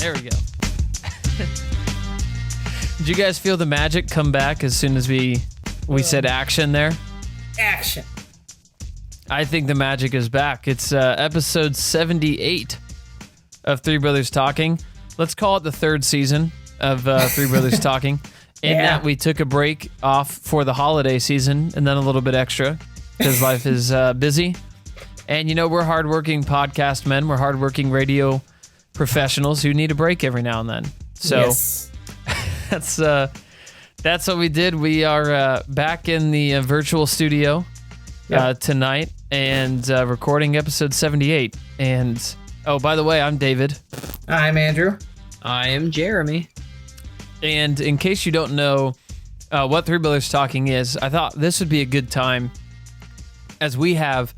There we go. Did you guys feel the magic come back as soon as we said action there? Action. I think the magic is back. It's episode 78 of Three Brothers Talking. Let's call it the third season of Three Brothers Talking. In that we took a break off for the holiday season and then a little bit extra because life is busy. And, you know, we're hardworking podcast men. We're hardworking radio professionals who need a break every now and then. So Yes. that's what we did. We are back in the virtual studio tonight and recording episode 78. And, oh, by the way, I'm David. I'm Andrew. I am Jeremy. And in case you don't know what Three Brothers Talking is, I thought this would be a good time as we have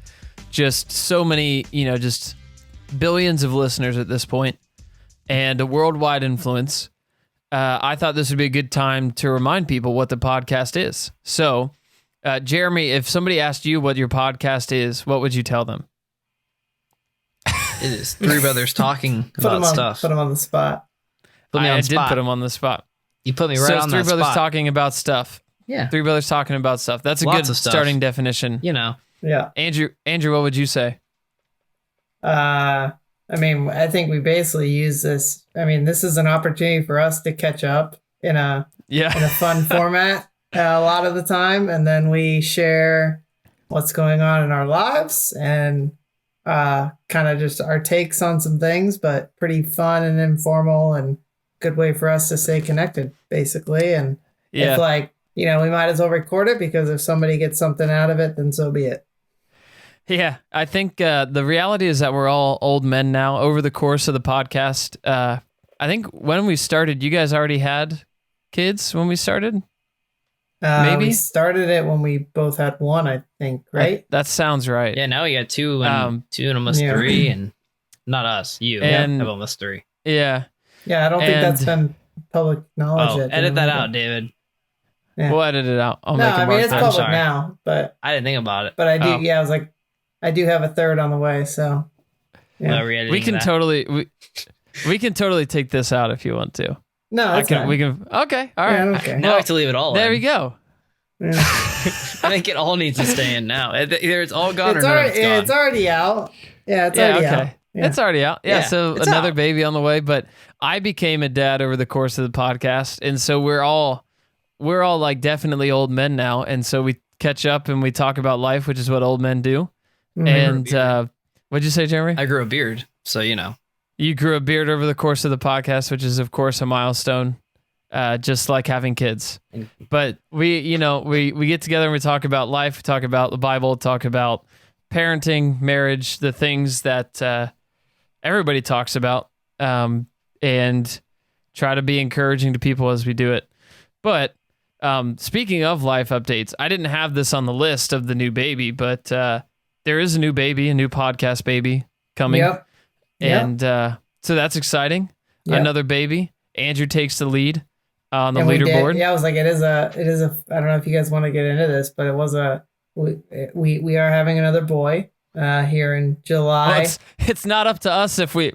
just so many, you know, just billions of listeners at this point and a worldwide influence. I thought this would be a good time to remind people what the podcast is. So, Jeremy, if somebody asked you what your podcast is, what would you tell them? It is Three Brothers Talking about stuff. Put them on the spot. I did put them on the spot. You put me right so on it's that Three Brothers spot. Talking about stuff. Yeah. Three Brothers Talking about stuff. That's a Lots good of stuff. starting definition. You know. Yeah. Andrew, what would you say? I mean, I think we basically use this. I mean, this is an opportunity for us to catch up in a fun format a lot of the time, and then we share what's going on in our lives and kind of just our takes on some things, but pretty fun and informal and good way for us to stay connected, basically. And it's like, you know, we might as well record it because if somebody gets something out of it, then so be it. Yeah, I think the reality is that we're all old men now. Over the course of the podcast, I think when we started, you guys already had kids when we started? Maybe? We started it when we both had one, I think, right? That sounds right. Yeah, now we got two and almost three, and not us, you And- have almost three. Yeah. Yeah, I don't think that's been public knowledge Oh, yet. edit that out, David. Yeah. We'll edit it out. I'll No, make a I mean, mark it's there. I'm public sorry. now, but I didn't think about it. I do. Oh. Yeah, I was like, I do have a third on the way, so yeah. Well, re-editing We can that. we can totally take this out if you want to. No, that's fine. We can. Okay. All right. Yeah, I don't care. Now I have to leave it all There in. we go. Yeah. I think it all needs to stay in now. Either it's all gone It's or none of already, it's gone. it's already out. Yeah, it's already out. Yeah. It's already out. Yeah, Yeah, so it's another out. baby on the way, but I became a dad over the course of the podcast, and so we're all like definitely old men now, and so we catch up and we talk about life, which is what old men do. Mhm. And what'd you say, Jeremy? I grew a beard, so you know. You grew a beard over the course of the podcast, which is of course a milestone, just like having kids. But we get together and we talk about life, we talk about the Bible, talk about parenting, marriage, the things that everybody talks about, and try to be encouraging to people as we do it. But speaking of life updates, I didn't have this on the list of the new baby, but there is a new baby, a new podcast baby coming. Yep. And so that's exciting. Yep. Another baby. Andrew takes the lead on the And we did- leaderboard. Yeah, I was like, it is a. I don't know if you guys want to get into this, but it was we are having another boy here in July. Well, it's not up to us if we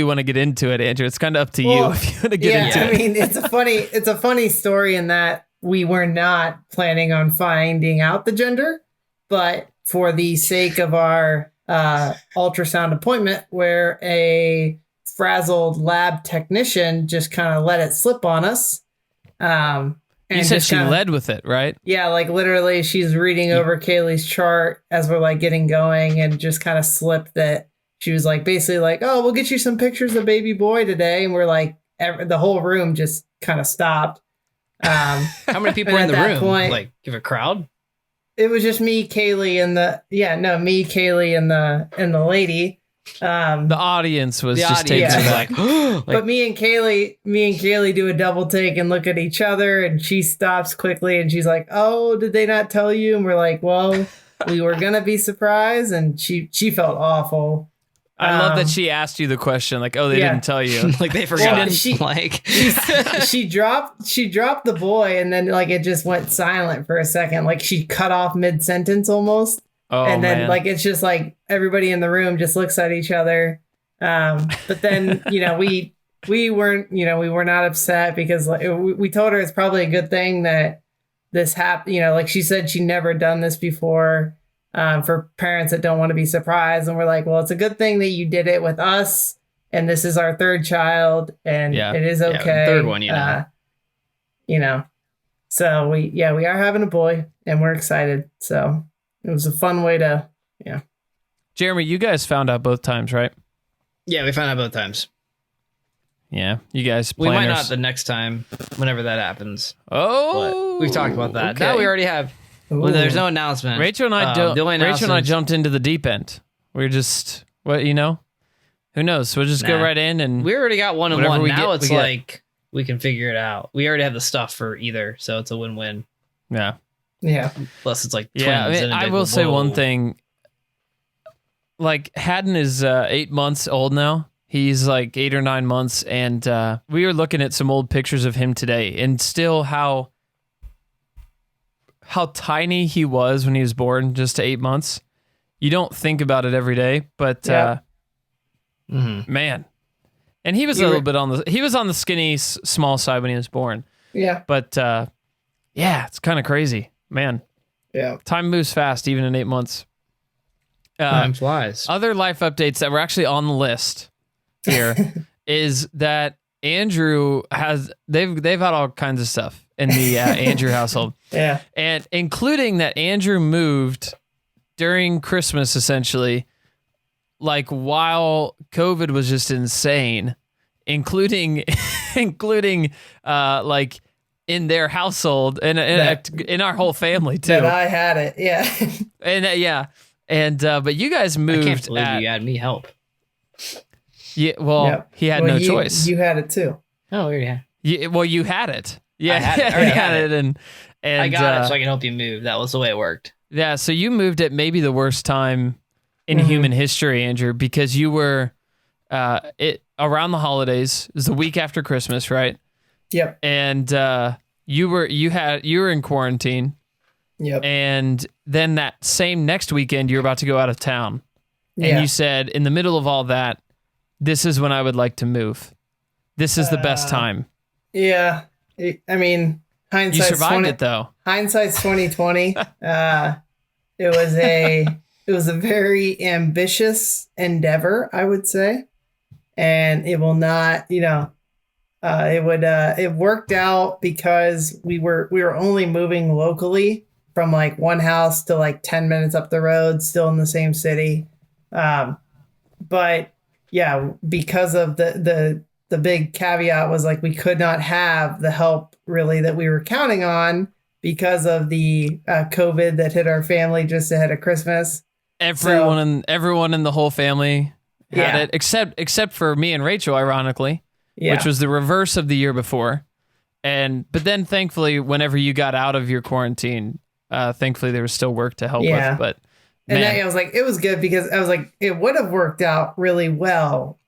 want to get into it, Andrew. It's kind of up to you if you want to get into I it. mean, it's a funny story in that we were not planning on finding out the gender, but for the sake of our ultrasound appointment, where a frazzled lab technician just kind of let it slip on us. And You said just she kinda- led with it, right? Yeah, like literally she's reading over Kaylee's chart as we're like getting going and just kind of slipped that she was like basically like, oh, we'll get you some pictures of baby boy today. And we're like, the whole room just kind of stopped. How many people And were in at the that room? point- Like, give a crowd? It was just me, Kaylee, and Kaylee and the lady. The audience was The just audience taken Yeah. was aback. like, But me and Kaylee do a double take and look at each other, and she stops quickly and she's like, "Oh, did they not tell you?" And we're like, "Well, we were gonna be surprised," and she felt awful. I love that she asked you the question, like, "Oh, they Yeah. didn't tell you." like they forgot. Well, she- like, she dropped the boy, and then like it just went silent for a second, like she cut off mid sentence almost. Oh And then man. like it's just like everybody in the room just looks at each other. But then, we weren't, we were not upset because like, we told her it's probably a good thing that this happened. Like she said, she never done this before, for parents that don't want to be surprised. And we're like, well, it's a good thing that you did it with us. And this is our third child and it is okay. Yeah, third one, So we are having a boy and we're excited. So it was a fun way to, Jeremy, you guys found out both times, right? Yeah, we found out both times. Yeah, you guys. We might not the next time, whenever that happens. Oh, but we've talked about that. Okay. That we already have. Well, there's no announcement. Rachel and I jumped into the deep end. We're just who knows? We'll just go right in and we already got 1 and 1. Now it's like we can figure it out. We already have the stuff for either, so it's a win-win. Yeah. Yeah. Plus, it's like twins. Yeah, I will say one thing. Like Haddon is 8 months old now. He's like 8 or 9 months, and we were looking at some old pictures of him today, and still how tiny he was when he was born, just to 8 months. You don't think about it every day, but man, and he was a little bit on the skinny, small side when he was born. Yeah, but it's kind of crazy, man. Yeah, time moves fast, even in 8 months. Time flies. Other life updates that were actually on the list here is that Andrew they've had all kinds of stuff in the Andrew household. Yeah. And including that Andrew moved during Christmas, essentially, like while COVID was just insane, including like in their household and in our whole family too. That I had it. Yeah. And but you guys moved. I can't believe you had me help. Yeah, well, he had no choice. You had it too. Oh, yeah. You had it. Yeah, I already had it, and I got it so I can help you move. That was the way it worked. Yeah, so you moved at maybe the worst time in human history, Andrew, because you were around the holidays. It was the week after Christmas, right? Yep. And you were in quarantine. Yep. And then that same next weekend, you were about to go out of town, and you said, in the middle of all that, this is when I would like to move. This is the best time. Yeah. I mean, hindsight's you survived it though. Hindsight's 2020. It was a very ambitious endeavor, I would say, and it will not. It worked out because we were only moving locally from like one house to like 10 minutes up the road, still in the same city. But yeah, because of the big caveat was like we could not have the help really that we were counting on because of the COVID that hit our family just ahead of Christmas. Everyone in the whole family had it, except for me and Rachel, ironically, which was the reverse of the year before. But then thankfully, whenever you got out of your quarantine, thankfully there was still work to help with. But I was like, it was good because I was like, it would have worked out really well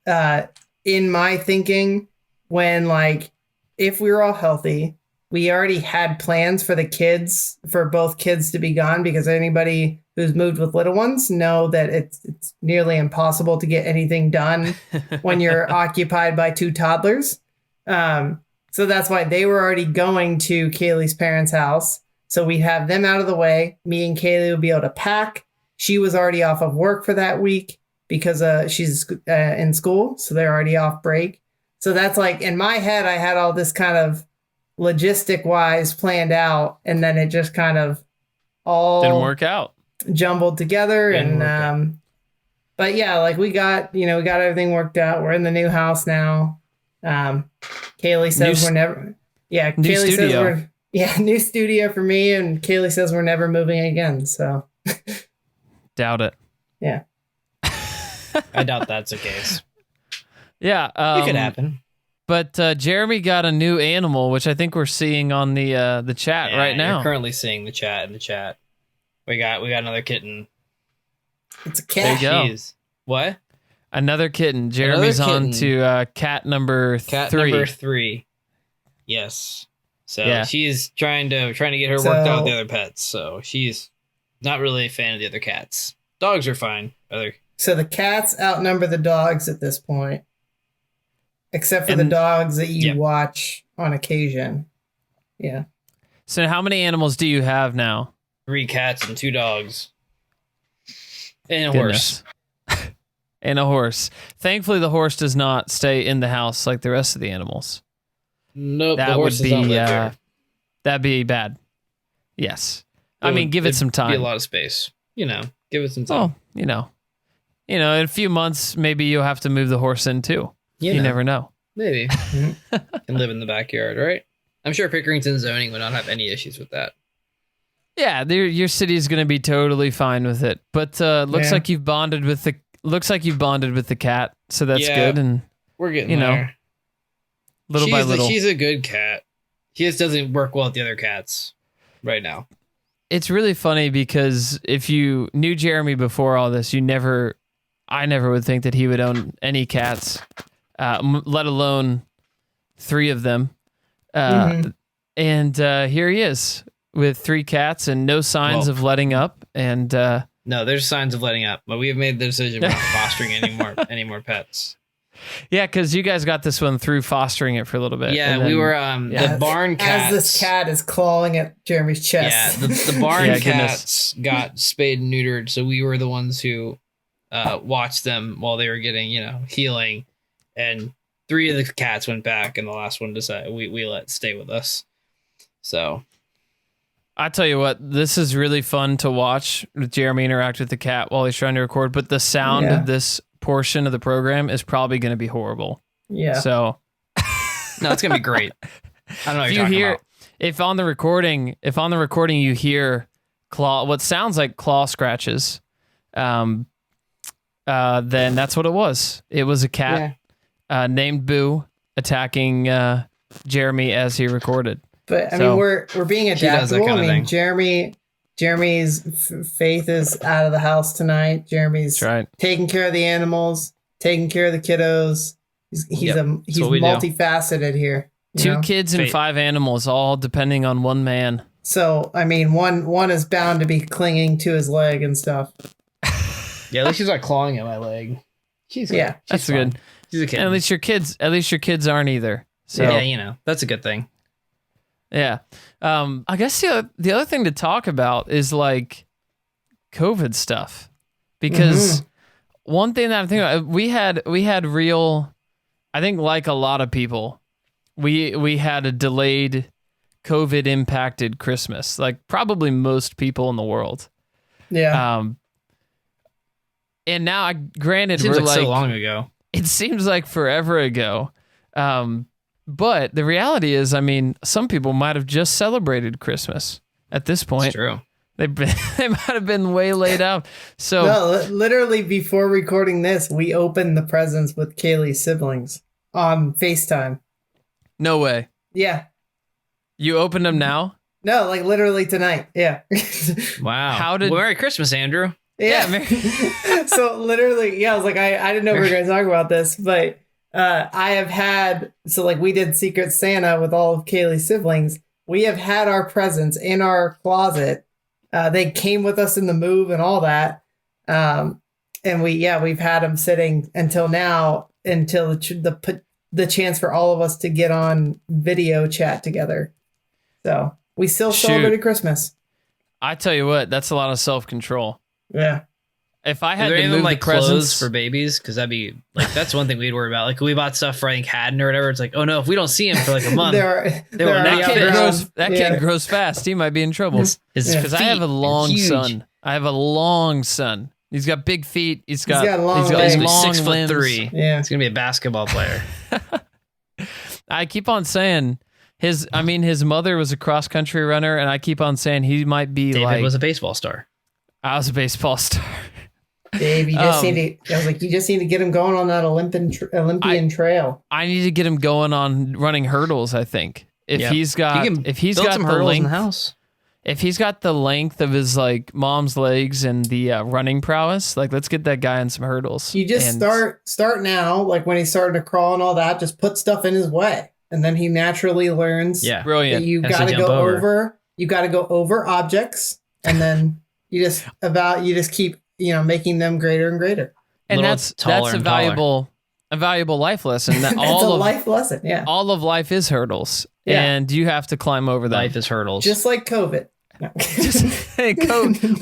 in my thinking when like, if we were all healthy, we already had plans for both kids to be gone, because anybody who's moved with little ones know that it's nearly impossible to get anything done when you're occupied by 2 toddlers. So that's why they were already going to Kaylee's parents' house. So we'd have them out of the way. Me and Kaylee would be able to pack. She was already off of work for that week because she's in school. So they're already off break. So that's like, in my head, I had all this kind of logistic wise planned out. And then it just kind of all didn't work out, jumbled together. But yeah, like we got everything worked out. We're in the new house now. Kaylee says we're never, Kaylee studio. says new studio for me. And Kaylee says we're never moving again. So doubt it. Yeah. I doubt that's the case. Yeah. It could happen. But Jeremy got a new animal, which I think we're seeing on the chat right now. You're currently seeing the chat in the chat. We got another kitten. It's a cat. There you go. What? Another kitten. Jeremy's on to cat number 3. Cat number 3. Yes. So she's trying to get her worked out with the other pets. So she's not really a fan of the other cats. Dogs are fine. Other So the cats outnumber the dogs at this point, except for the dogs that you watch on occasion. Yeah. So how many animals do you have now? 3 cats and 2 dogs. And a horse. And a horse. Thankfully, the horse does not stay in the house like the rest of the animals. Nope, the horse does not live here. That'd be bad. Yes. I mean, give it some time. Be a lot of space. Give it some time. Oh, in a few months, maybe you'll have to move the horse in too. You never know. Maybe. Can live in the backyard, right? I'm sure Pickerington zoning would not have any issues with that. Yeah, your city is going to be totally fine with it. But looks like you've bonded with the cat, so that's good. And we're getting there. Little by little. She's a good cat. She just doesn't work well with the other cats right now. It's really funny because if you knew Jeremy before all this, I never would think that he would own any cats, let alone 3 of them. And here he is with 3 cats and no signs of letting up. And no, there's signs of letting up, but we have made the decision we're not fostering any more pets. Yeah, because you guys got this one through fostering it for a little bit. Yeah, then, we were the barn cats. As this cat is clawing at Jeremy's chest. Yeah, the barn cats got spayed and neutered, so we were the ones who watched them while they were getting, healing. And 3 of the cats went back, and the last one decided we let stay with us. So I tell you what, this is really fun to watch Jeremy interact with the cat while he's trying to record, but the sound of this portion of the program is probably going to be horrible. Yeah. So no, it's going to be great. I don't know what you're talking about. If on the recording you hear what sounds like claw scratches, then that's what it was. It was a cat named Boo attacking Jeremy as he recorded. But I mean, we're being adaptable. I mean, Jeremy's faith is out of the house tonight. Jeremy's taking care of the animals, taking care of the kiddos. He's multifaceted here. 2 kids and 5 animals, all depending on one man. So I mean, one is bound to be clinging to his leg and stuff. Yeah, at least she's not clawing at my leg. That's good. She's a kid. And at least your kids aren't either. So yeah, that's a good thing. Yeah. I guess the other thing to talk about is like COVID stuff, because one thing that I'm thinking about, we had real, I think like a lot of people, we had a delayed COVID impacted Christmas, like probably most people in the world. Yeah. And now, granted, it seems like so long ago. It seems like forever ago. But the reality is, I mean, some people might have just celebrated Christmas at this point. It's true. They might have been way laid out. So no, literally before recording this, we opened the presents with Kaylee's siblings on FaceTime. No way. Yeah. You opened them now? No, like literally tonight. Yeah. Wow. Merry Christmas, Andrew. Yeah. So literally, I was like, I didn't know we were going to talk about this, but I have had, so like we did Secret Santa with all of Kaylee's siblings. We have had our presents in our closet. They came with us in the move and all that. And we've had them sitting until now, until the chance for all of us to get on video chat together. So we still celebrated Christmas. I tell you what, that's a lot of self-control. Yeah. If I had to move like the presents for babies, because that'd be like, that's one thing we'd worry about. Like we bought stuff for I think Haddon or whatever. It's like, oh no, if we don't see him for like a month, that kid grows fast. He might be in trouble. Because I have a long son. He's got big feet. He's got long 6'3". Yeah, he's gonna be a basketball player. I keep on saying his mother was a cross country runner, and I keep on saying he might be David was a baseball star. I was a baseball star. Dave, you just need to. I was like, you just need to get him going on that Olympian trail. I need to get him going on running hurdles. I think if he's got some hurdles in the house, if he's got the length of his like mom's legs and the running prowess, like let's get that guy on some hurdles. You just start now, like when he's starting to crawl and all that. Just put stuff in his way, and then he naturally learns. Yeah, brilliant. That you got to go over. You got to go over objects, and then you just keep making them greater and greater. And that's a valuable life lesson. That life lesson. Yeah. All of life is hurdles, and you have to climb over them. Life is hurdles, just like COVID. No. Hey,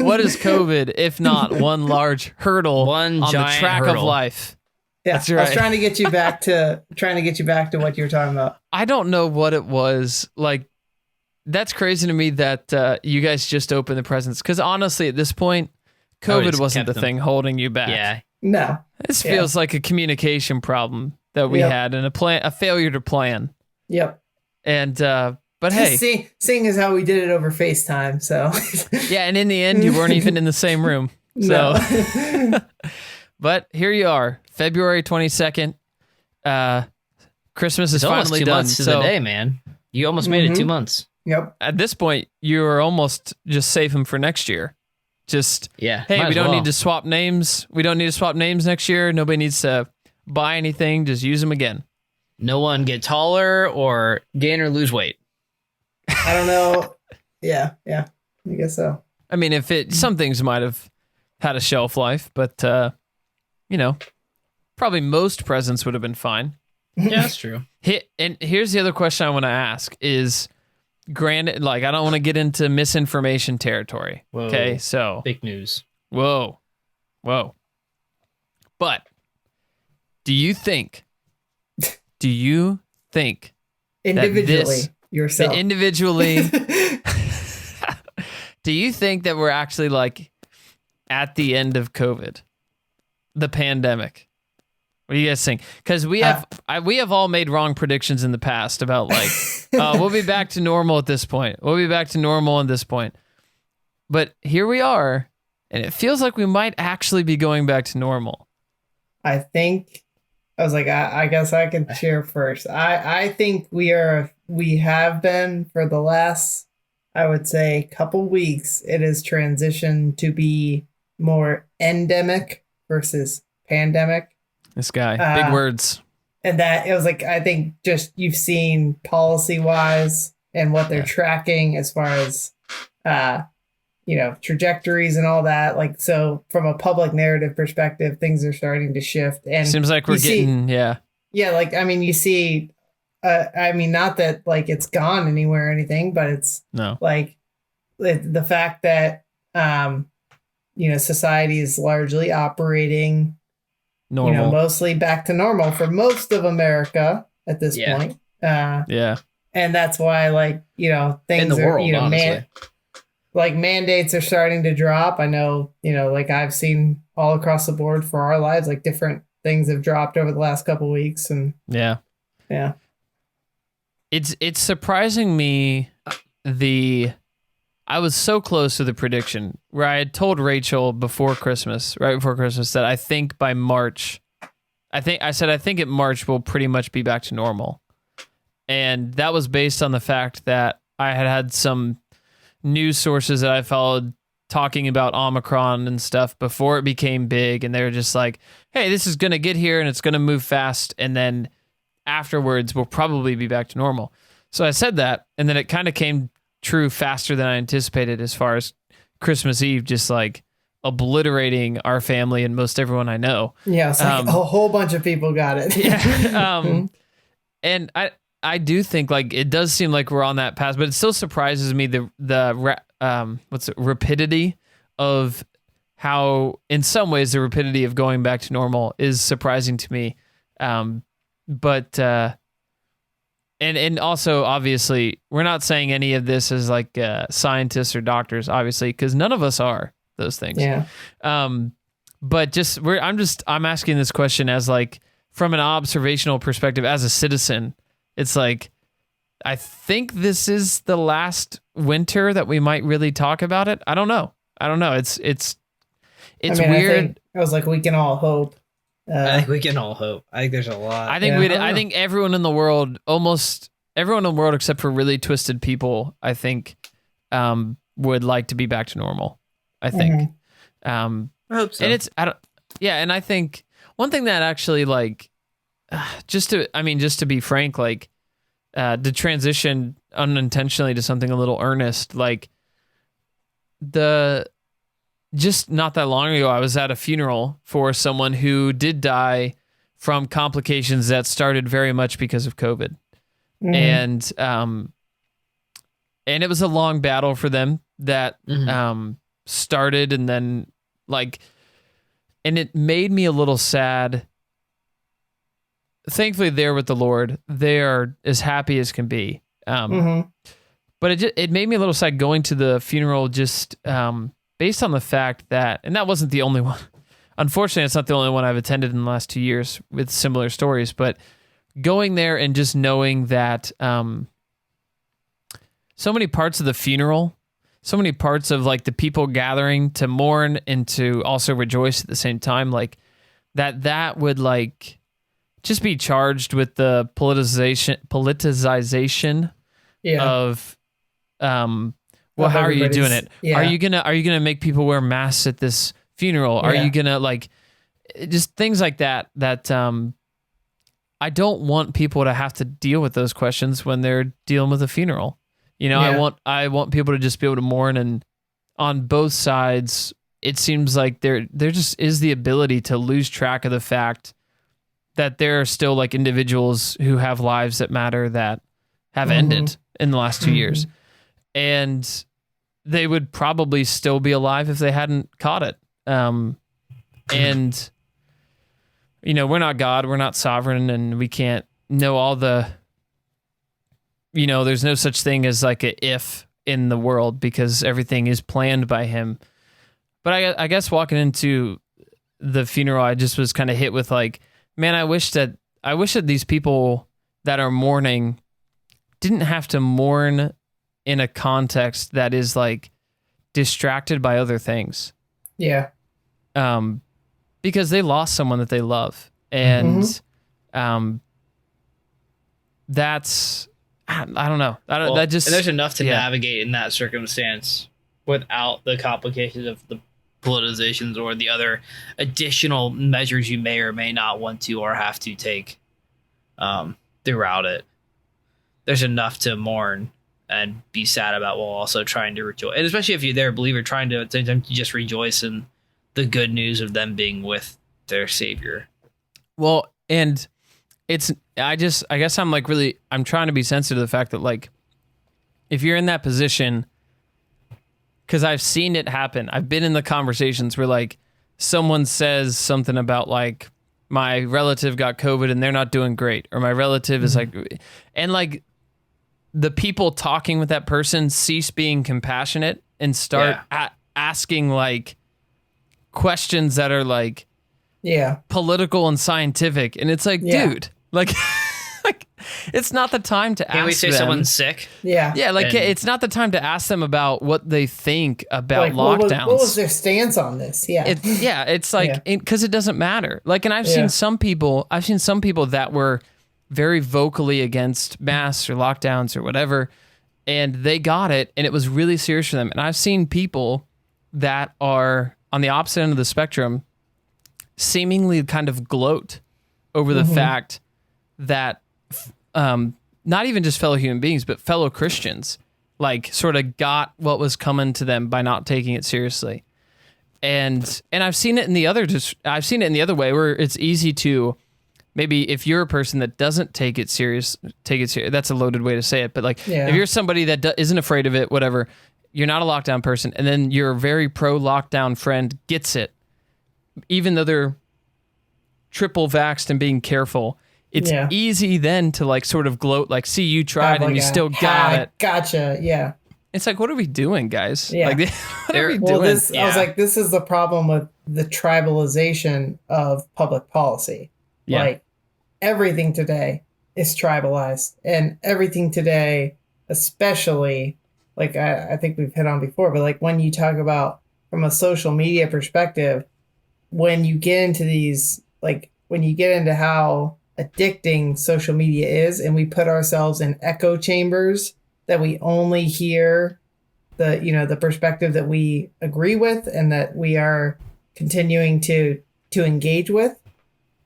what is COVID if not one large hurdle on the track of life? Yeah, that's right. I was trying to get you back to what you were talking about. I don't know what it was like. That's crazy to me that you guys just opened the presents, because honestly, at this point, COVID wasn't the thing holding you back. Yeah, no, this feels like a communication problem that we had, and a failure to plan. Yep. And but hey, seeing as how we did it over FaceTime, so yeah, and in the end, you weren't even in the same room. So, but here you are, February 22nd. Christmas is finally almost 2 done. months to the day, man. You almost made it 2 months. Yep. At this point, you're almost just save them for next year. Just hey, we don't need to swap names. We don't need to swap names next year. Nobody needs to buy anything. Just use them again. No one get taller or gain or lose weight. I don't know. Yeah, I guess so. I mean, some things might have had a shelf life, but probably most presents would have been fine. Yeah, that's true. And here's the other question I want to ask is, granted, like, I don't want to get into misinformation territory. Whoa. Okay, so fake news. Whoa. But do you think individually yourself individually do you think that we're actually like at the end of COVID, the pandemic? What do you guys think? Because we have all made wrong predictions in the past about like, we'll be back to normal at this point. We'll be back to normal at this point. But here we are, and it feels like we might actually be going back to normal. I think, I was like, I guess I can share first. I think we have been for the last, I would say, couple weeks. It has transitioned to be more endemic versus pandemic. This guy, big words. And that it was like, I think just you've seen policy wise and what they're tracking as far as, trajectories and all that. Like, so from a public narrative perspective, things are starting to shift. And seems like we're getting, like, I mean, you see, not that like it's gone anywhere or anything, but it's like the fact that, society is largely operating normal, mostly back to normal for most of America at this point. And that's why, like, things in the world, like mandates are starting to drop. I know, like I've seen all across the board for our lives, like different things have dropped over the last couple of weeks. And it's surprising me. I was so close to the prediction where I had told Rachel right before Christmas, that I think by March, I think in March we'll pretty much be back to normal. And that was based on the fact that I had some news sources that I followed talking about Omicron and stuff before it became big. And they were just like, hey, this is going to get here and it's going to move fast. And then afterwards, we'll probably be back to normal. So I said that, and then it kind of came true faster than I anticipated as far as Christmas Eve, just like obliterating our family and most everyone I know. Yeah, it's like a whole bunch of people got it. And I do think like it does seem like we're on that path, but it still surprises me the rapidity of how, in some ways, the rapidity of going back to normal is surprising to me. And also, obviously, we're not saying any of this as like scientists or doctors, obviously, because none of us are those things. Yeah. But I'm asking this question as like from an observational perspective as a citizen. It's like, I think this is the last winter that we might really talk about it. I don't know. It's weird. I was like, we can all hope. I think we can all hope. I think there's a lot. I think everyone in the world, almost everyone in the world except for really twisted people, I think, would like to be back to normal. I think. I hope so. And and I think one thing that actually like, just to be frank, like, to transition unintentionally to something a little earnest, like just not that long ago, I was at a funeral for someone who did die from complications that started very much because of COVID. Mm-hmm. And it was a long battle for them that started, and then and it made me a little sad. Thankfully, they're with the Lord. They are as happy as can be. But it made me a little sad going to the funeral just based on the fact that, and that wasn't the only one. Unfortunately, it's not the only one I've attended in the last 2 years with similar stories, but going there and just knowing that so many parts of the funeral, so many parts of like the people gathering to mourn and to also rejoice at the same time, like that would like just be charged with the politicization of well, how are you doing it? Yeah. Are you gonna make people wear masks at this funeral? Are you gonna like just things like that I don't want people to have to deal with those questions when they're dealing with a funeral. You know, I want people to just be able to mourn, and on both sides, it seems like there just is the ability to lose track of the fact that there are still like individuals who have lives that matter that have ended in the last 2 years. And they would probably still be alive if they hadn't caught it. And, you know, we're not God, we're not sovereign, and we can't know all the, you know, there's no such thing as like a if in the world because everything is planned by him. But I guess walking into the funeral, I just was kind of hit with like, man, I wish that these people that are mourning didn't have to mourn in a context that is like distracted by other things. Yeah. Because they lost someone that they love. And that's, I don't know. That just, and there's enough to navigate in that circumstance without the complications of the politizations or the other additional measures you may or may not want to or have to take throughout it. There's enough to mourn and be sad about while also trying to rejoice. And especially if you're there, a believer, trying to just rejoice in the good news of them being with their Savior. Well, and I guess I'm like really, I'm trying to be sensitive to the fact that like, if you're in that position, because I've seen it happen. I've been in the conversations where like someone says something about like my relative got COVID and they're not doing great, or my relative is like, and like the people talking with that person cease being compassionate and start asking like questions that are like political and scientific, and it's like, dude, like. It's not the time to ask them. Can we say someone's sick? Yeah, like it's not the time to ask them about what they think about like, lockdowns. What was their stance on this? It's like, because it doesn't matter. Like, and I've seen some people that were very vocally against masks or lockdowns or whatever, and they got it, and it was really serious for them. And I've seen people that are on the opposite end of the spectrum seemingly kind of gloat over the fact that not even just fellow human beings, but fellow Christians, like sort of got what was coming to them by not taking it seriously. And I've seen it in the other way where it's easy to, maybe if you're a person that doesn't take it serious, that's a loaded way to say it. But like, if you're somebody that isn't afraid of it, whatever, you're not a lockdown person. And then your very pro lockdown friend gets it, even though they're triple vaxxed and being careful. It's easy then to like sort of gloat, like, see, you tried and you still got it. Gotcha. Yeah. It's like, what are we doing, guys? Yeah. Like, what are we doing? I was like, this is the problem with the tribalization of public policy. Yeah. Like, everything today is tribalized, and everything today, especially, like I think we've hit on before, but like when you talk about from a social media perspective, when you get into these, like when you get into how addicting social media is, and we put ourselves in echo chambers that we only hear the perspective that we agree with and that we are continuing to engage with,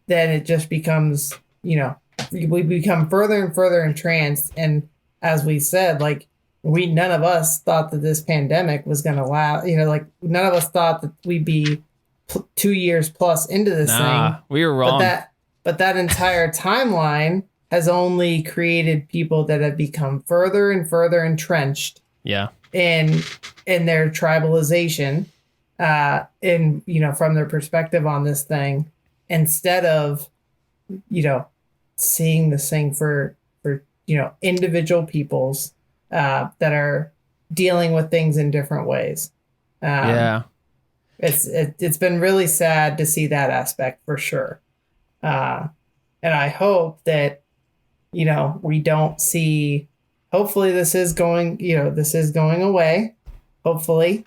then it just becomes, we become further and further entranced. And as we said, like none of us thought that this pandemic was going to last. Like none of us thought that we'd be 2 years plus into this thing. We were wrong. But that entire timeline has only created people that have become further and further entrenched. Yeah. In their tribalization, from their perspective on this thing, instead of, seeing this thing for individual peoples that are dealing with things in different ways. It's been really sad to see that aspect for sure. And I hope that, we don't see, hopefully this is going away, hopefully.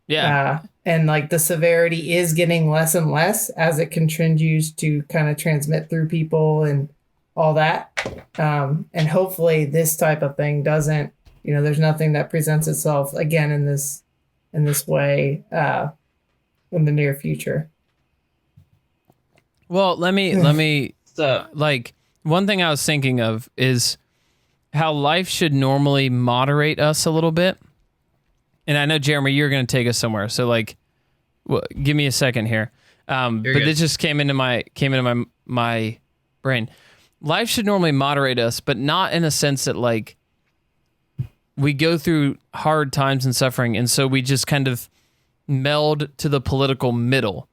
Yeah. And like the severity is getting less and less as it continues to kind of transmit through people and all that. And hopefully this type of thing doesn't, there's nothing that presents itself again in this way in the near future. Well, let me like one thing I was thinking of is how life should normally moderate us a little bit. And I know, Jeremy, you're going to take us somewhere. So like, give me a second here. But this just came into my brain. Life should normally moderate us, but not in a sense that like we go through hard times and suffering. And so we just kind of meld to the political middle,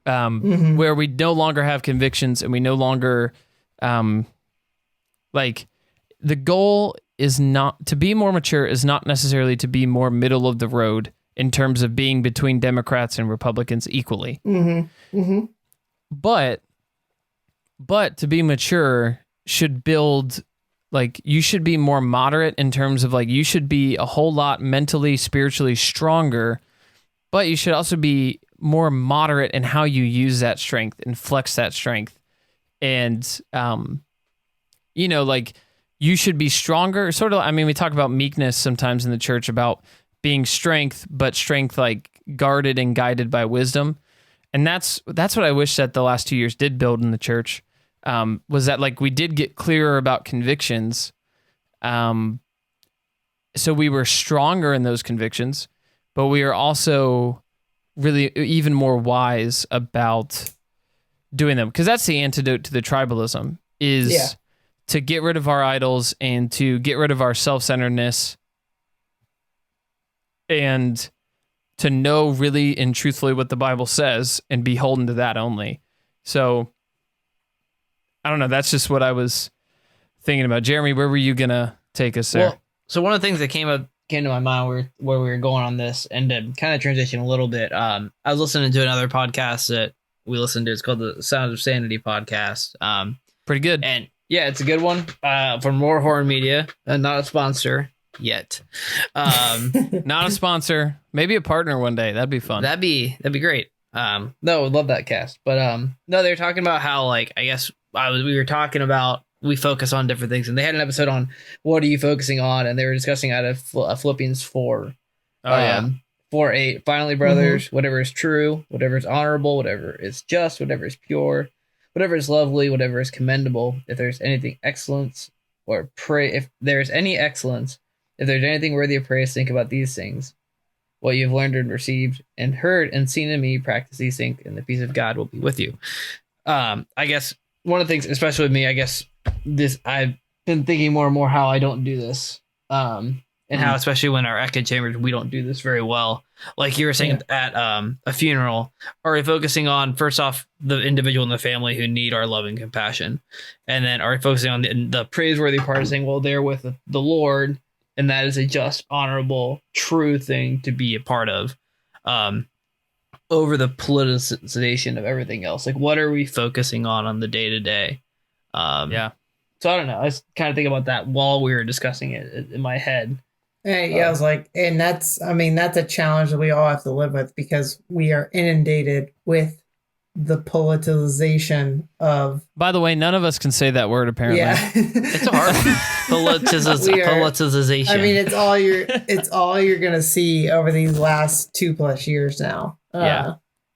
where we no longer have convictions and we no longer, like the goal is not to be more mature, is not necessarily to be more middle of the road in terms of being between Democrats and Republicans equally. But to be mature should build, like you should be more moderate in terms of like you should be a whole lot mentally, spiritually stronger, but you should also be more moderate in how you use that strength and flex that strength. And, like you should be stronger. Sort of, I mean, we talk about meekness sometimes in the church about being strength, but strength like guarded and guided by wisdom. And that's what I wish that the last 2 years did build in the church, was that like we did get clearer about convictions. So we were stronger in those convictions, but we are also really even more wise about doing them. Because that's the antidote to the tribalism is to get rid of our idols and to get rid of our self-centeredness and to know really and truthfully what the Bible says and be beholden to that only. So I don't know. That's just what I was thinking about. Jeremy, where were you going to take us there? Well, so one of the things that came to my mind where we were going on this, and to kind of transition a little bit, I was listening to another podcast that we listened to. It's called the Sounds of Sanity podcast. Pretty good. And yeah, it's a good one for more horror media. Not a sponsor yet. Not a sponsor. Maybe a partner one day. That'd be fun. That'd be great. No, I would love that cast. But no, they were talking about how, like, I guess we were talking about we focus on different things, and they had an episode on what are you focusing on, and they were discussing out of Philippians 4. 4:8. Finally, brothers, whatever is true, whatever is honorable, whatever is just, whatever is pure, whatever is lovely, whatever is commendable, if there's anything excellence or if there's any excellence, if there's anything worthy of praise, think about these things. What you've learned and received and heard and seen in me, practice these things, and the peace of God will be with you. I guess one of the things, especially with me, I guess I've been thinking more and more how I don't do this. And how, especially when our echo chambers, we don't do this very well. Like you were saying at a funeral, are we focusing on, first off, the individual and the family who need our love and compassion? And then are we focusing on the praiseworthy part, saying, well, they're with the Lord, and that is a just, honorable, true thing to be a part of, over the politicization of everything else. Like, what are we focusing on the day-to-day? So I don't know. I was kind of thinking about that while we were discussing it in my head. I was like, and that's a challenge that we all have to live with, because we are inundated with the politicization of. By the way, none of us can say that word, apparently. Yeah. It's hard. Politicization. I mean, it's all you're going to see over these last 2+ years now.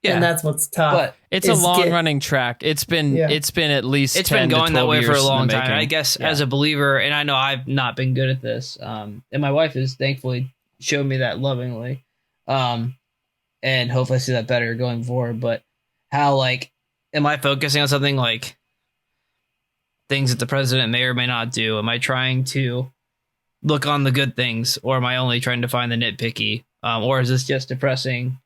Yeah. And that's what's tough. But it's a long running track. It's been at least it's 10 been going to 12 that way years for a long time. making. I guess as a believer, and I know I've not been good at this, and my wife has thankfully showed me that lovingly, and hopefully I see that better going forward. But how, like, am I focusing on something like things that the president may or may not do? Am I trying to look on the good things, or am I only trying to find the nitpicky? Or is this just depressing?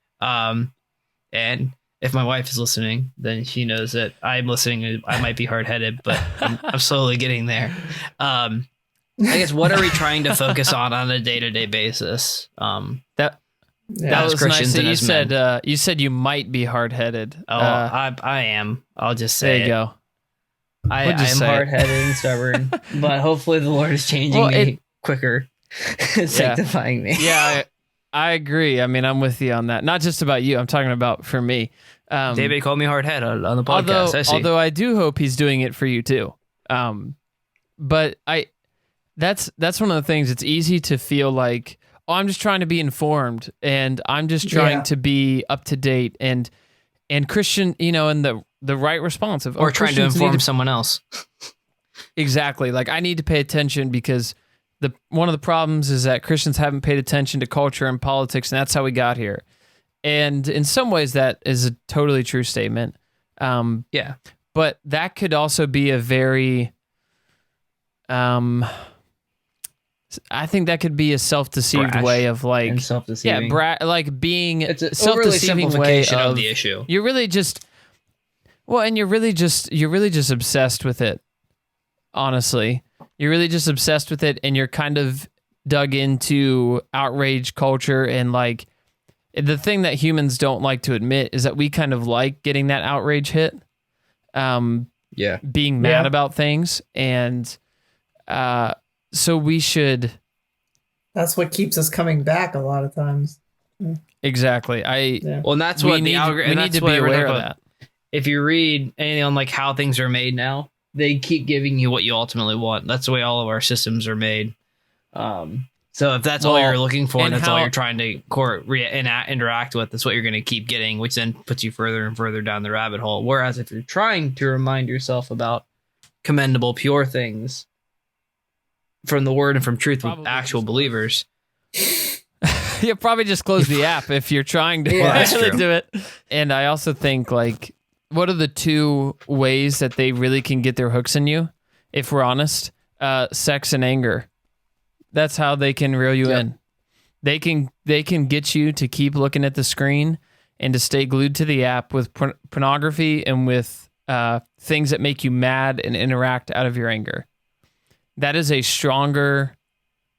And if my wife is listening, then she knows that I'm listening. I might be hard-headed, but I'm slowly getting there. I guess, what are we trying to focus on a day-to-day basis? That was Christians nice that you said you might be hard-headed. Oh, I am. I'll just say there you go. I am hard-headed and stubborn, but hopefully the Lord is changing me quicker, sanctifying me. Yeah, I agree. I mean, I'm with you on that. Not just about you. I'm talking about for me. David called me hard-headed on the podcast. Although I do hope he's doing it for you too. But that's one of the things. It's easy to feel like, oh, I'm just trying to be informed, and I'm just trying to be up to date, and Christian, and the right response of, or trying to inform someone else. Exactly. Like, I need to pay attention because one of the problems is that Christians haven't paid attention to culture and politics, and that's how we got here. And in some ways, that is a totally true statement. But that could also be a very, I think that could be a self-deceived way of like, and self-deceiving. like being it's a self-deceiving way of the issue. You're really just, and you're really just obsessed with it. Honestly, you're really just obsessed with it, and you're kind of dug into outrage culture, and like the thing that humans don't like to admit is that we kind of like getting that outrage hit. Being mad about things, and so we should. That's what keeps us coming back a lot of times. Exactly. Well, and that's what the algorithm. We need to be aware of that. If you read anything on like how things are made now, they keep giving you what you ultimately want. That's the way all of our systems are made. So if that's all you're looking for, and that's all you're trying to interact with, that's what you're going to keep getting, which then puts you further and further down the rabbit hole. Whereas if you're trying to remind yourself about commendable, pure things from the word and from truth with actual believers, you probably just close the app if you're trying to do it. And I also think, like, what are the two ways that they really can get their hooks in you? If we're honest, sex and anger. That's how they can reel you in. They can get you to keep looking at the screen and to stay glued to the app with pornography and with things that make you mad and interact out of your anger. That is a stronger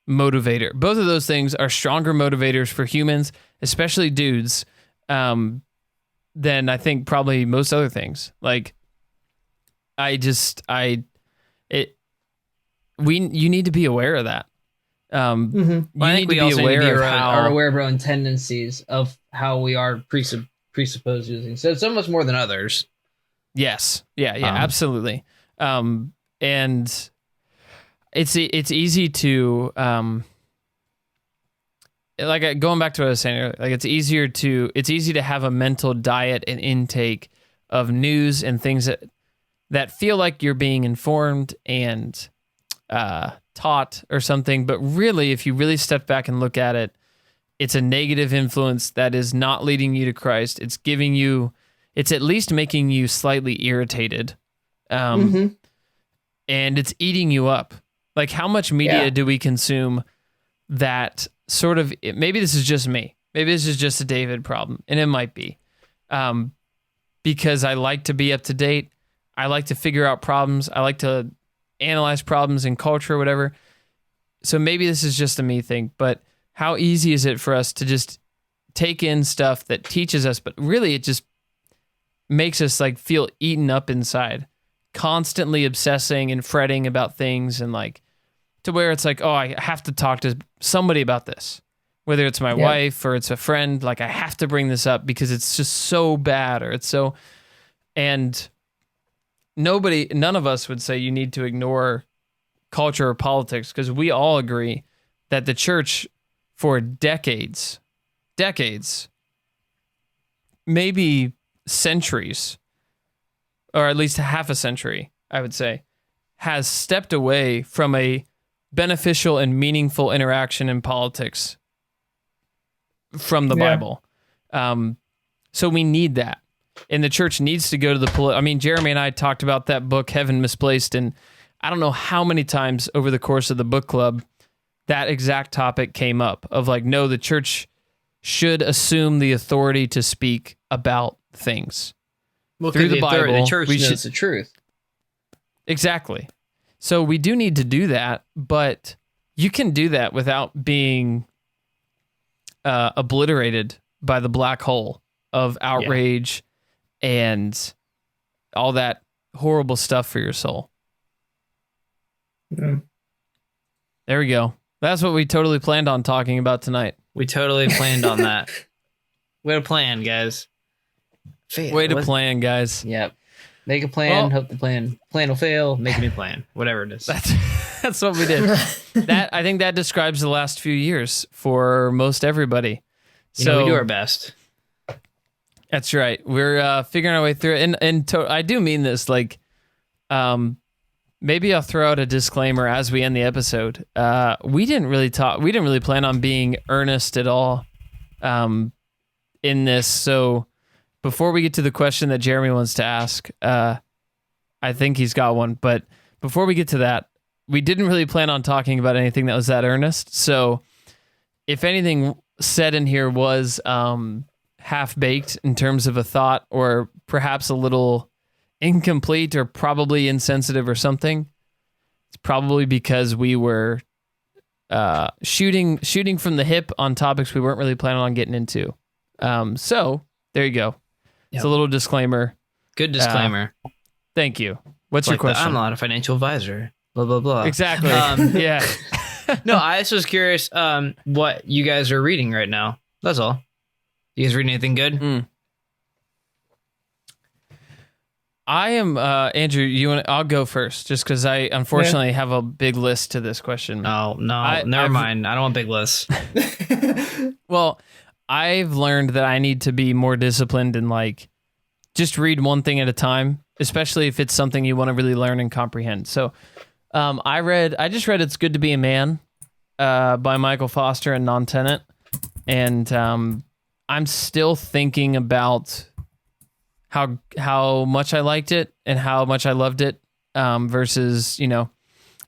motivator. Both of those things are stronger motivators for humans, especially dudes, than I think probably most other things. Like, you need to be aware of that. I think we also need to be aware of our own tendencies of how we are presupposed using. So some of us more than others. Yes. Yeah, absolutely. And it's easy to like, going back to what I was saying earlier, like it's easy to have a mental diet and intake of news and things that feel like you're being informed and taught or something, but really, if you really step back and look at it, it's a negative influence that is not leading you to Christ. It's at least making you slightly irritated, and it's eating you up. Like, how much media do we consume that sort of, maybe this is just me, maybe this is just a David problem, and it might be, because I like to be up to date. I like to figure out problems. I like to analyze problems in culture or whatever. So maybe this is just a me thing, but how easy is it for us to just take in stuff that teaches us, but really it just makes us like feel eaten up inside, constantly obsessing and fretting about things, and like to where it's like, oh, I have to talk to somebody about this, whether it's my wife or it's a friend. Like, I have to bring this up because it's just so bad, or it's so, and none of us would say you need to ignore culture or politics, because we all agree that the church for decades maybe centuries, or at least half a century, I would say, has stepped away from a beneficial and meaningful interaction in politics from the Bible. So we need that. And the church needs to go to the Jeremy and I talked about that book, Heaven Misplaced, and I don't know how many times over the course of the book club that exact topic came up of like, no, the church should assume the authority to speak about things. Well, through the Bible, the church knows the truth. Exactly. So we do need to do that, but you can do that without being obliterated by the black hole of outrage and all that horrible stuff for your soul. Yeah. There we go. That's what we totally planned on talking about tonight. We totally planned on that. Way to plan, guys. Way to plan, guys. Yep. Make a plan, hope the plan will fail, make a new plan, whatever it is. That's what we did. I think that describes the last few years for most everybody. We do our best. That's right. We're figuring our way through it. And I do mean this, like, maybe I'll throw out a disclaimer as we end the episode. We didn't really plan on being earnest at all in this. So before we get to the question that Jeremy wants to ask, I think he's got one. But before we get to that, we didn't really plan on talking about anything that was that earnest. So if anything said in here was half-baked in terms of a thought or perhaps a little incomplete or probably insensitive or something, it's probably because we were shooting from the hip on topics we weren't really planning on getting into. So there you go. Yep. It's a little disclaimer. Good disclaimer. Thank you. What's your question? I'm not a financial advisor. Blah, blah, blah. Exactly. Yeah. No, I just was curious what you guys are reading right now. That's all. You guys reading anything good? I am, Andrew, I'll go first just because I unfortunately have a big list to this question. Oh, no, never mind. I don't want big lists. Well, I've learned that I need to be more disciplined and like just read one thing at a time, especially if it's something you want to really learn and comprehend. So I just read It's Good to Be a Man by Michael Foster and Non-Tenant. And I'm still thinking about how much I liked it and how much I loved it versus,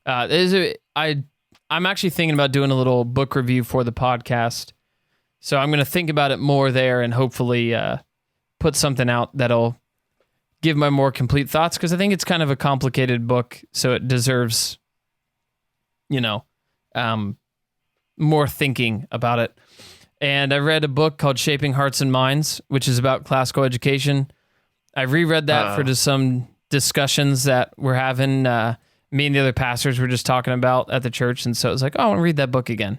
I'm actually thinking about doing a little book review for the podcast. So I'm going to think about it more there and hopefully put something out that'll give my more complete thoughts because I think it's kind of a complicated book, so it deserves, more thinking about it. And I read a book called Shaping Hearts and Minds, which is about classical education. I reread that for just some discussions that we're having. Me and the other pastors were just talking about at the church, and so it was like, I want to read that book again.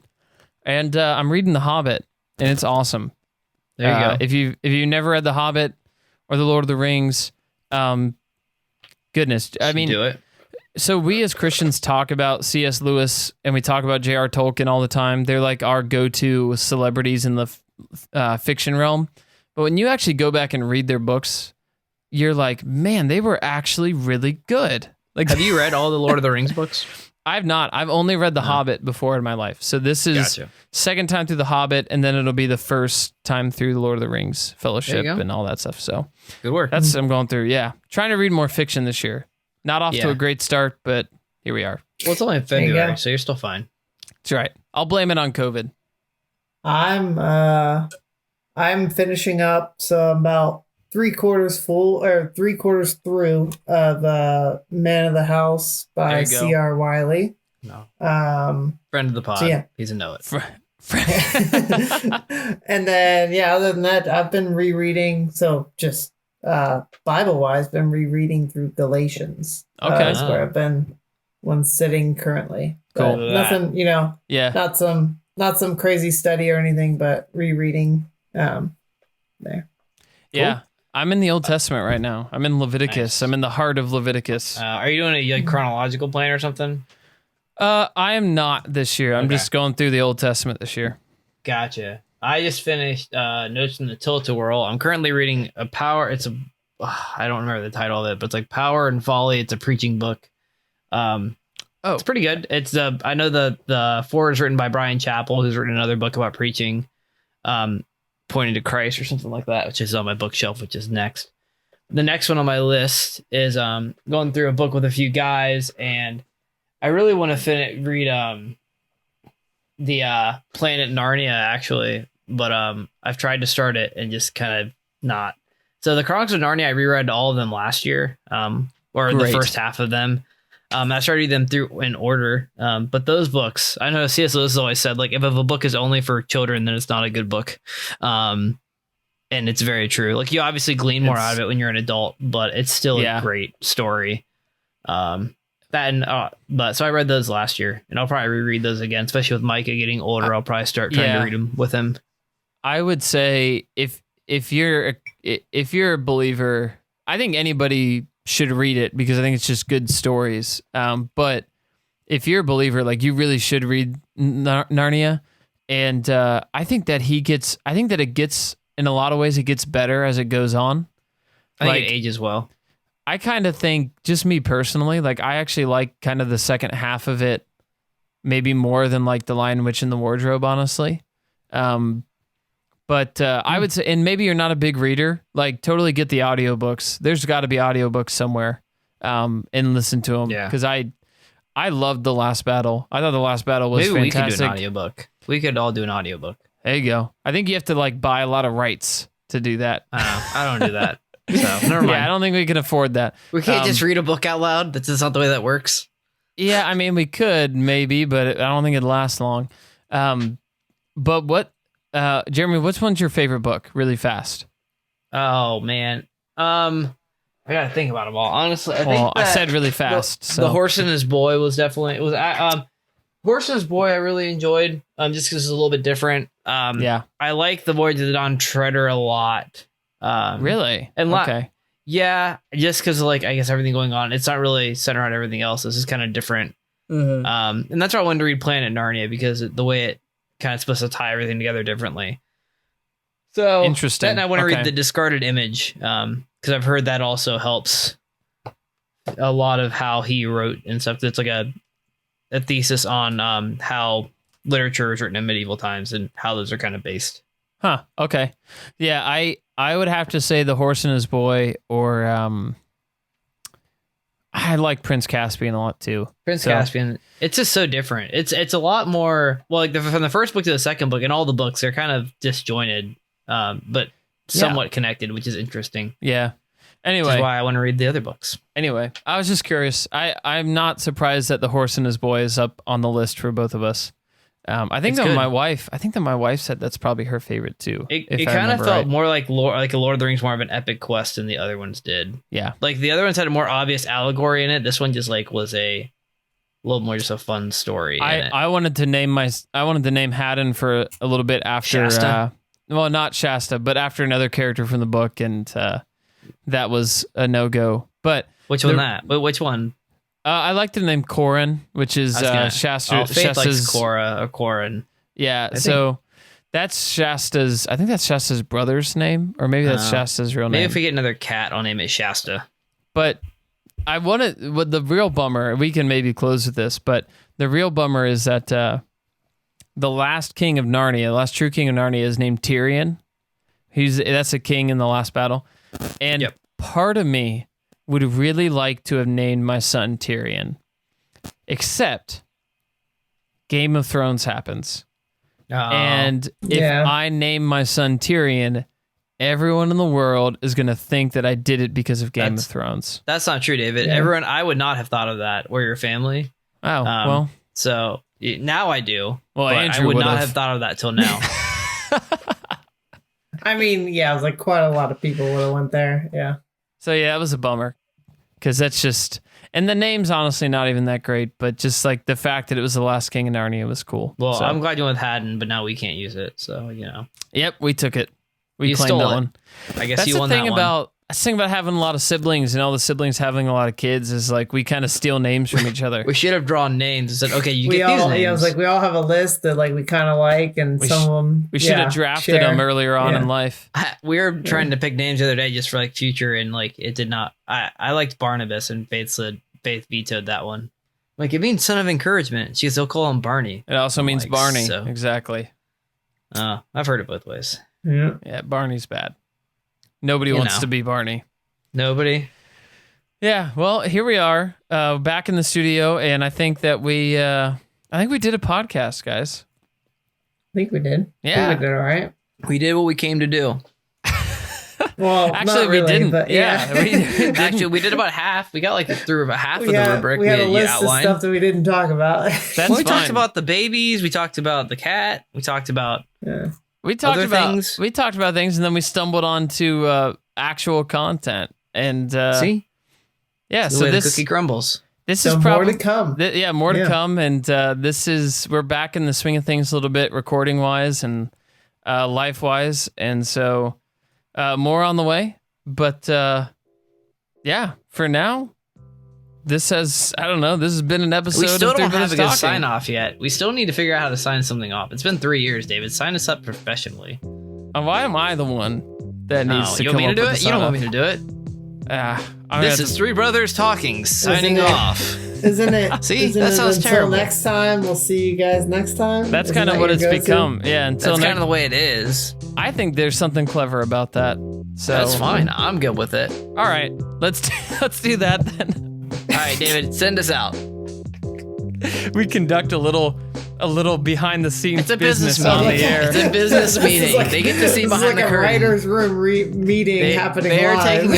And I'm reading The Hobbit, and it's awesome. There you go. If you never read The Hobbit or The Lord of the Rings, goodness, I mean, do it. So we as Christians talk about C.S. Lewis and we talk about J.R. Tolkien all the time. They're like our go-to celebrities in the fiction realm. But when you actually go back and read their books, you're like, man, they were actually really good. Like, have you read all the Lord of the Rings books? I've not. I've only read The Hobbit before in my life. So this is second time through The Hobbit, and then it'll be the first time through the Lord of the Rings Fellowship and all that stuff. So good work. That's what I'm going through. Yeah. Trying to read more fiction this year. Not off to a great start, but here we are. Well, it's only in February, so you're still fine. That's right. I'll blame it on COVID. I'm finishing up, so about 3/4 through of Man of the House by C.R. Wiley. No. Friend of the pod. So yeah. He's a know-it. And then, other than that, I've been rereading, so just Bible-wise, been rereading through Galatians. Okay. That's where I've been sitting currently. But cool. Nothing, not some crazy study or anything, but rereading there. Yeah. Cool. I'm in the Old Testament right now. I'm in Leviticus. Nice. I'm in the heart of Leviticus. Are you doing a chronological plan or something? I am not this year. I'm just going through the Old Testament this year. Gotcha. I just finished Notes from the Tilt-A-Whirl. I'm currently reading I don't remember the title of it, but it's like Power and Folly. It's a preaching book. It's pretty good. I know the foreword is written by Brian Chappell, who's written another book about preaching, pointing to Christ or something like that, which is on my bookshelf, which is next. The next one on my list is going through a book with a few guys, and I really want to read the Planet Narnia, actually, but I've tried to start it and just kind of not. So the Chronicles of Narnia, I reread all of them last year, or the first half of them. I started them through in order, but those books, I know C.S. Lewis has always said, like, if a book is only for children, then it's not a good book. And it's very true. Like, you obviously glean more out of it when you're an adult, but it's still a great story. But so I read those last year, and I'll probably reread those again, especially with Micah getting older. I'll probably start trying to read them with him. I would say if you're a believer, I think anybody should read it because I think it's just good stories. But if you're a believer, like, you really should read Narnia. And I think that it gets, in a lot of ways, it gets better as it goes on. I think it ages well. I kind of think, just me personally, like, I actually like kind of the second half of it, maybe more than like The Lion, Witch, and the Wardrobe, honestly. But I would say, and maybe you're not a big reader, like, totally get the audiobooks. There's got to be audiobooks somewhere, and listen to them. Yeah. Because I loved The Last Battle. I thought The Last Battle was fantastic. We could do an audiobook. We could all do an audiobook. There you go. I think you have to, like, buy a lot of rights to do that. I don't do that. So never mind. Yeah, I don't think we can afford that. We can't just read a book out loud. That's just not the way that works. Yeah, I mean, we could maybe, but I don't think it'd last long. But what, Jeremy, which one's your favorite book? Really fast. Oh man, I gotta think about them all. Honestly, I said really fast. The Horse and His Boy was definitely Horse and His Boy. I really enjoyed, just because it's a little bit different. I like The Voyage of the Dawn Treader a lot. Really? And okay. Yeah, just because, like, I guess everything going on, it's not really centered on everything else. This is kind of different. Mm-hmm. And that's why I wanted to read Planet Narnia, because the way it kind of supposed to tie everything together differently. So interesting. Then I want to read The Discarded Image, because I've heard that also helps a lot of how he wrote and stuff. It's like a thesis on how literature was written in medieval times and how those are kind of based. Huh. Okay. Yeah, I would have to say The Horse and His Boy, or I like Prince Caspian a lot too. Caspian, it's just so different. It's a lot more, well, like from the first book to the second book, and all the books are kind of disjointed, but somewhat connected, which is interesting. Yeah. Anyway, which is why I want to read the other books. Anyway, I was just curious. I'm not surprised that The Horse and His Boy is up on the list for both of us. I think that my wife said that's probably her favorite too. It kind of felt more like a Lord of the Rings, more of an epic quest than the other ones did. Yeah, like the other ones had a more obvious allegory in it. This one just like was a little more just a fun story. I wanted to name Haddon for a little bit after Shasta. Well, not Shasta, but after another character from the book, and that was a no-go. But which one? I like the name Corin, which is Shasta. Faith likes Cora or Corin. Yeah, so that's Shasta's. I think that's Shasta's brother's name, or maybe that's Shasta's real name. Maybe if we get another cat, I'll name it Shasta. But I want to. What the real bummer? We can maybe close with this, but the real bummer is that the last king of Narnia, the last true king of Narnia, is named Tyrion. That's a king in the last battle, and part of me would really like to have named my son Tyrion, except Game of Thrones happens. And if I name my son Tyrion, everyone in the world is going to think that I did it because of Game of Thrones. That's not true, David. Yeah. I would not have thought of that, or your family. Oh, well. So now I do. Well, but Andrew I would not have thought of that till now. I mean, yeah, it was like quite a lot of people would have went there. Yeah. So yeah, it was a bummer, because that's just, and the name's honestly not even that great, but just like the fact that it was the last king of Narnia was cool. Well, so. I'm glad you went with Haddon, but now we can't use it. So, Yep, we took it. We claimed stole that it. One. I guess that's you won that one. I was thinking about having a lot of siblings and all the siblings having a lot of kids is like we kind of steal names from each other. We should have drawn names and said, okay, you get these names. Yeah, I was like, we all have a list that like we kind of like, and some of them. We should have drafted them earlier on in life. We were trying to pick names the other day just for like future, and like it did not. I liked Barnabas, and Faith vetoed that one. Like, it means son of encouragement. She goes, they'll call him Barney. It also means like, Barney. So. Exactly. I've heard it both ways. Yeah, Barney's bad. Nobody wants to be Barney. Nobody. Yeah, well, here we are, back in the studio, and I think that we did a podcast, guys. I think we did. Yeah. I think we did all right. We did what we came to do. Well, actually, really, we didn't. But yeah. Actually, we did about half. We got like through about half of the rubric. We had a list of stuff that we didn't talk about. We talked about the babies. We talked about the cat. We talked about we talked about things. We talked about things, and then we stumbled onto actual content. And see, yeah. So this cookie crumbles. This is probably more to come. More to come. And we're back in the swing of things a little bit, recording wise and life wise, and so. More on the way, but for now, this has been an episode. We still of don't have a good Talking. sign off yet. We still need to figure out how to sign something off. It's been 3 years, David. Sign us up professionally. Why am I the one that needs to you come want me to up do with it? You don't want me to do it. This is Three Brothers Talking, signing off. Isn't it? See, that sounds terrible. Next time, we'll see you guys next time. That's kind of what it's become. Yeah, that's kind of the way it is. I think there's something clever about that. So that's fine. I'm good with it. All right, let's do that then. All right, David, send us out. We conduct a little behind the scenes. It's a business meeting. On the air. It's a business meeting. They get to see behind the curtain. It's like a writer's room meeting happening live.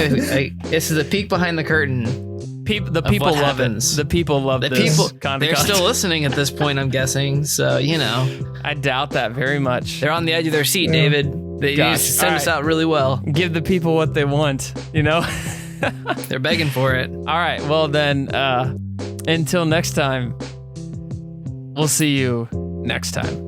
This is a peek behind the curtain. The people love it. The people love this. They're still listening at this point, I'm guessing. So, I doubt that very much. They're on the edge of their seat, David. They send us out really well. Give the people what they want, They're begging for it. All right. Well, then, until next time, we'll see you next time.